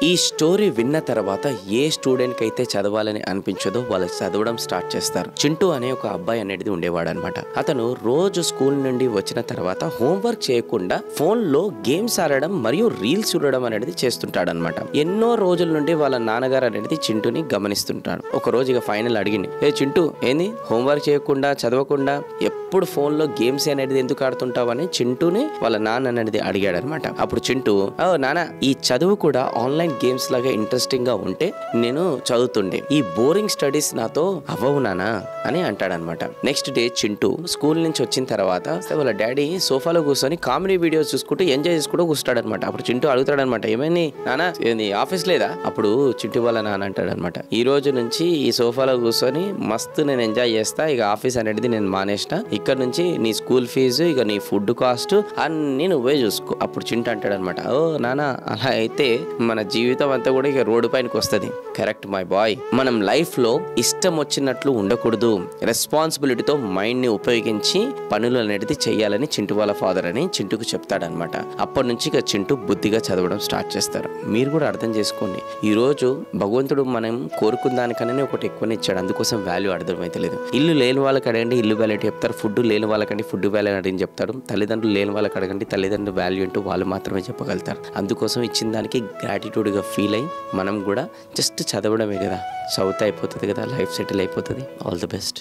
ఈ స్టోరీ విన్న తర్వాత ఏ స్టూడెంట్ కి అయితే చదవాలని అనిపించదో వాళ్ళు చదవడం స్టార్ట్ చేస్తారు. చింటూ అనే ఒక అబ్బాయి అనేది ఉండేవాడు అనమాట. అతను రోజు స్కూల్ నుండి వచ్చిన తర్వాత హోంవర్క్ చేయకుండా ఫోన్ లో గేమ్స్ ఆడడం మరియు రీల్స్ చూడడం అనేది చేస్తుంటాడు అనమాట. ఎన్నో రోజుల నుండి వాళ్ళ నాన్నగారు అనేది చింటూని గమనిస్తుంటాడు. ఒక రోజు ఇక ఫైనల్ అడిగింది, ఏ చింటూ ఏంది హోంవర్క్ చేయకుండా చదవకుండా ఎప్పుడు ఫోన్ లో గేమ్స్ అనేది ఎందుకు ఆడుతుంటావు అని చింటూని వాళ్ళ నాన్న అనేది అడిగాడు అనమాట. అప్పుడు చింటూ, ఓ నాన్న, ఈ చదువు కూడా ఆన్లైన్ గేమ్స్ లాగా ఇంట్రెస్టింగ్ గా ఉంటే నేను చదువుతుండే, ఈ బోరింగ్ స్టడీస్ నాతో అవ్వవు నానా అని అంటాడనమాట. నెక్స్ట్ డే చింటూ స్కూల్ నుంచి వచ్చిన తర్వాత వాళ్ళ డాడీ సోఫాలో కూర్చొని కామెడీ వీడియోస్ చూసుకుంటూ ఎంజాయ్ చేసుకుంటూ కూర్చుంటాడనమాట. అప్పుడు చింటూ అడుగుతాడనమాట, ఏమైంది నానా, ఏంది ఆఫీస్ లేదా? అప్పుడు చింటూ వాళ్ళ నాన్న అంటాడనమాట, ఈ రోజు నుంచి ఈ సోఫాలో కూర్చొని మస్తు నేను ఎంజాయ్ చేస్తా, ఇక ఆఫీస్ అనేది నేను మానేసిన, ఇక్కడ నుంచి నీ స్కూల్ ఫీజు ఇక నీ ఫుడ్ కాస్ట్ అన్ని నువ్వే చూసుకో. అప్పుడు చింటూ అంటాడనమాట, ఓ నానా, అలా అయితే మన జీవితం అంతా కూడా ఇక రోడ్డు పైనకి వస్తుంది. కరెక్ట్ మై బాయ్, మనం లైఫ్ లో ఇష్టం వచ్చినట్లు ఉండకూడదు, రెస్పాన్సిబిలిటీతో మైండ్ ని ఉపయోగించి పనులు అనేది చెయ్యాలని చింటూ వాళ్ళ ఫాదర్ అని చింటూకు చెప్తాడనమాట. అప్పటి నుంచి ఇక చింటూ బుద్ధిగా చదవడం స్టార్ట్ చేస్తారు. మీరు కూడా అర్థం చేసుకోండి, ఈ రోజు భగవంతుడు మనం కోరుకున్న దానికన్నా ఒకటి ఎక్కువనే ఇచ్చాడు, అందుకోసం వాల్యూ అర్థమైతలేదు. ఇల్లు లేని వాళ్ళకి అడగండి ఇల్లు వాల్యూ చెప్తారు, ఫుడ్ లేని వాళ్ళకండి ఫుడ్ వాల్యూ అని చెప్తాడు, తల్లిదండ్రులు లేని వాళ్ళకి అడగండి తల్లిదండ్రులు వాల్యూ అంటూ వాళ్ళు మాత్రమే చెప్పగలుగుతారు. అందుకోసం ఇచ్చిన దానికి గ్రాటిట్యూడ్గా ఫీల్ అయ్యి మనం కూడా జస్ట్ చదవడమే కదా, చదివితే అయిపోతుంది కదా, లైఫ్ సెటిల్ అయిపోతుంది. All the best.